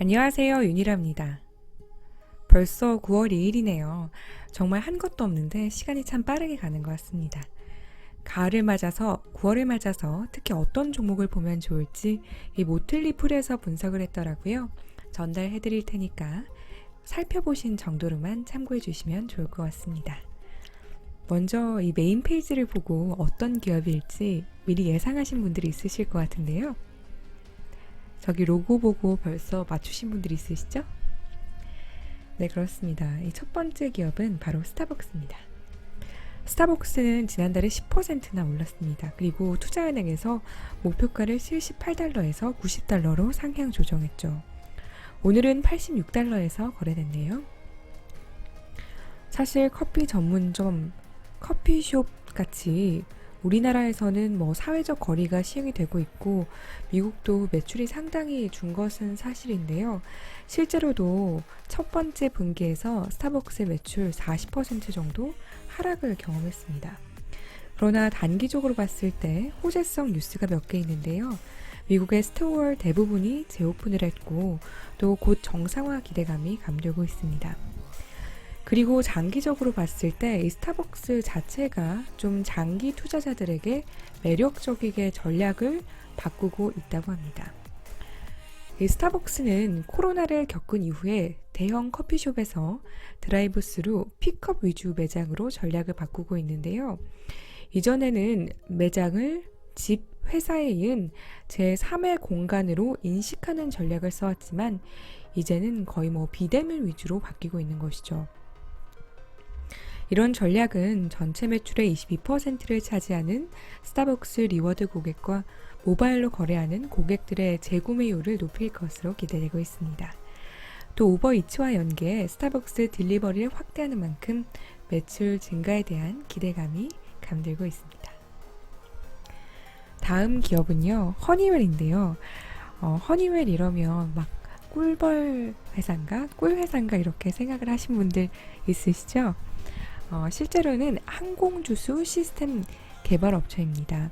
안녕하세요, 윤희라입니다. 벌써 9월 2일이네요. 정말 한 것도 없는데 시간이 참 빠르게 가는 것 같습니다. 가을을 맞아서 9월을 맞아서 특히 어떤 종목을 보면 좋을지 이 모틀리 풀에서 분석을 했더라고요. 전달해 드릴 테니까 살펴보신 정도로만 참고해 주시면 좋을 것 같습니다. 먼저 이 메인 페이지를 보고 어떤 기업일지 미리 예상하신 분들이 있으실 것 같은데요. 저기 로고 보고 벌써 맞추신 분들이 있으시죠? 네, 그렇습니다. 이 첫 번째 기업은 바로 스타벅스입니다. 스타벅스는 지난달에 10%나 올랐습니다. 그리고 투자은행에서 목표가를 78달러에서 90달러로 상향 조정했죠. 오늘은 86달러에서 거래됐네요. 사실 커피 전문점, 커피숍 같이 우리나라에서는 사회적 거리가 시행이 되고 있고 미국도 매출이 상당히 준 것은 사실인데요. 실제로도 첫 번째 분기에서 스타벅스의 매출 40% 정도 하락을 경험했습니다. 그러나 단기적으로 봤을 때 호재성 뉴스가 몇 개 있는데요. 미국의 스토어 대부분이 재오픈을 했고 또 곧 정상화 기대감이 감돌고 있습니다. 그리고 장기적으로 봤을 때 이 스타벅스 자체가 좀 장기 투자자들에게 매력적이게 전략을 바꾸고 있다고 합니다. 이 스타벅스는 코로나를 겪은 이후에 대형 커피숍에서 드라이브스루 픽업 위주 매장으로 전략을 바꾸고 있는데요. 이전에는 매장을 집, 회사에 이은 제3의 공간으로 인식하는 전략을 써왔지만 이제는 거의 비대면 위주로 바뀌고 있는 것이죠. 이런 전략은 전체 매출의 22%를 차지하는 스타벅스 리워드 고객과 모바일로 거래하는 고객들의 재구매율을 높일 것으로 기대되고 있습니다. 또 우버이츠와 연계해 스타벅스 딜리버리를 확대하는 만큼 매출 증가에 대한 기대감이 감돌고 있습니다. 다음 기업은요, 허니웰인데요. 허니웰 이러면 꿀벌 회사인가? 꿀 회사인가? 이렇게 생각을 하신 분들 있으시죠? 실제로는 항공주수 시스템 개발 업체입니다.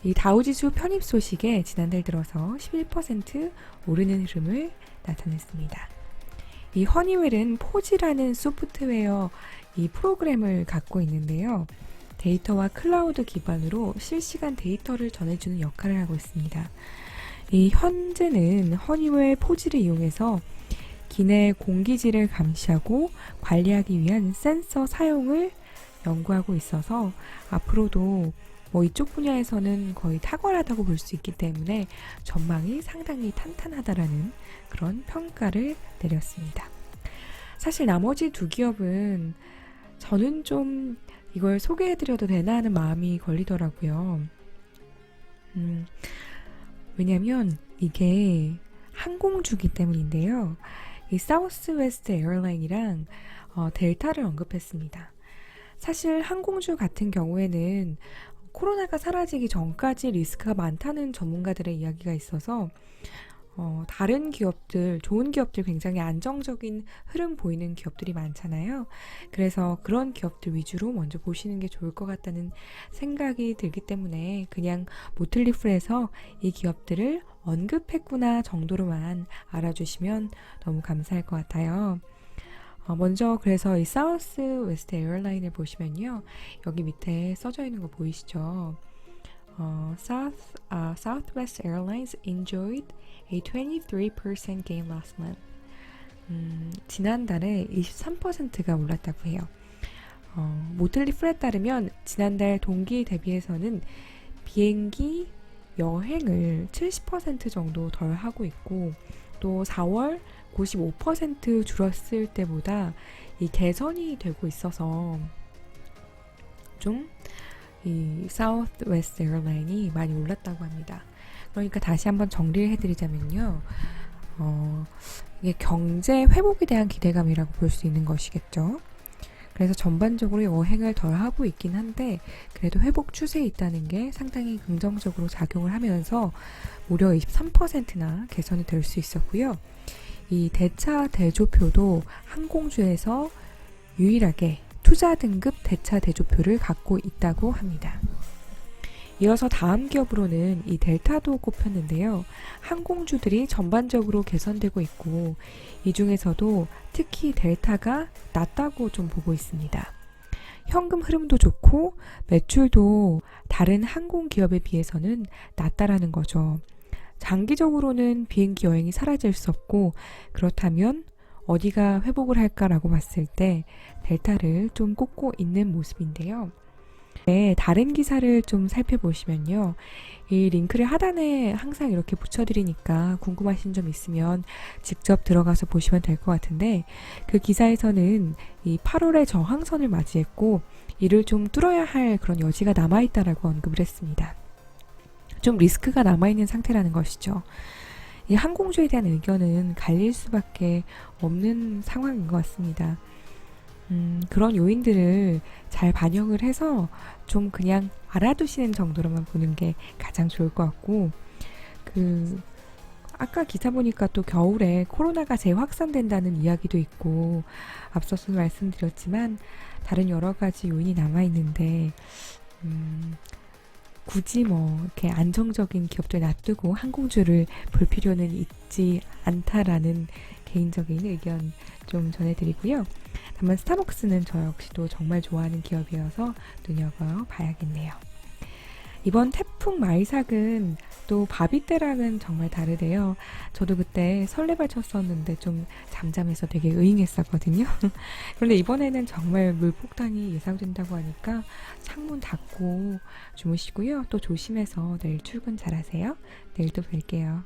이 다우지수 편입 소식에 지난달 들어서 11% 오르는 흐름을 나타냈습니다. 이 허니웰은 포지라는 소프트웨어 이 프로그램을 갖고 있는데요. 데이터와 클라우드 기반으로 실시간 데이터를 전해주는 역할을 하고 있습니다. 이 현재는 허니웰 포지를 이용해서 기내 공기질을 감시하고 관리하기 위한 센서 사용을 연구하고 있어서 앞으로도 이쪽 분야에서는 거의 탁월하다고 볼 수 있기 때문에 전망이 상당히 탄탄하다라는 그런 평가를 내렸습니다. 사실 나머지 두 기업은 저는 좀 이걸 소개해드려도 되나 하는 마음이 걸리더라고요. 왜냐면 이게 항공주기 때문인데요. 이 사우스웨스트 에어라인이랑 델타를 언급했습니다. 사실 항공주 같은 경우에는 코로나가 사라지기 전까지 리스크가 많다는 전문가들의 이야기가 있어서 다른 기업들, 좋은 기업들 굉장히 안정적인 흐름 보이는 기업들이 많잖아요. 그래서 그런 기업들 위주로 먼저 보시는 게 좋을 것 같다는 생각이 들기 때문에 그냥 모틀리풀에서 이 기업들을 언급했구나 정도로만 알아주시면 너무 감사할 것 같아요. 먼저 그래서 이 사우스 웨스트 에어라인을 보시면요. 여기 밑에 써져 있는 거 보이시죠? Southwest Airlines enjoyed a 23% gain last month. 지난달에 23%가 올랐다고 해요. 모틀리 풀에 따르면 지난달 동기 대비해서는 비행기 여행을 70% 정도 덜 하고 있고 또 4월 95% 줄었을 때보다 이 개선이 되고 있어서 좀 이 사우스웨스트 에어라인이 많이 올랐다고 합니다. 그러니까 다시 한번 정리를 해드리자면요. 이게 경제 회복에 대한 기대감이라고 볼 수 있는 것이겠죠. 그래서 전반적으로 여행을 덜 하고 있긴 한데 그래도 회복 추세에 있다는 게 상당히 긍정적으로 작용을 하면서 무려 23%나 개선이 될 수 있었고요. 이 대차 대조표도 항공주에서 유일하게 투자 등급 대차 대조표를 갖고 있다고 합니다. 이어서 다음 기업으로는 이 델타도 꼽혔는데요. 항공주들이 전반적으로 개선되고 있고 이 중에서도 특히 델타가 낫다고 좀 보고 있습니다. 현금 흐름도 좋고 매출도 다른 항공 기업에 비해서는 낫다라는 거죠. 장기적으로는 비행기 여행이 사라질 수 없고 그렇다면 어디가 회복을 할까라고 봤을 때 델타를 좀 꼽고 있는 모습인데요. 네, 다른 기사를 좀 살펴보시면요. 이 링크를 하단에 항상 이렇게 붙여드리니까 궁금하신 점 있으면 직접 들어가서 보시면 될 것 같은데 그 기사에서는 이 8월에 저항선을 맞이했고 이를 좀 뚫어야 할 그런 여지가 남아있다라고 언급을 했습니다. 좀 리스크가 남아있는 상태라는 것이죠. 이 항공주에 대한 의견은 갈릴 수밖에 없는 상황인 것 같습니다. 그런 요인들을 잘 반영을 해서 좀 그냥 알아두시는 정도로만 보는 게 가장 좋을 것 같고, 아까 기사 보니까 또 겨울에 코로나가 재확산된다는 이야기도 있고, 앞서서 말씀드렸지만, 다른 여러 가지 요인이 남아있는데, 굳이 뭐, 이렇게 안정적인 기업들 놔두고 항공주를 볼 필요는 있지 않다라는 개인적인 의견 좀 전해드리고요. 다만 스타벅스는 저 역시도 정말 좋아하는 기업이어서 눈여겨봐야겠네요. 이번 태풍 마이삭은 또 바비떼랑은 정말 다르대요. 저도 그때 설레발 쳤었는데 좀 잠잠해서 되게 의잉했었거든요. 그런데 이번에는 정말 물폭탄이 예상된다고 하니까 창문 닫고 주무시고요. 또 조심해서 내일 출근 잘하세요. 내일 또 뵐게요.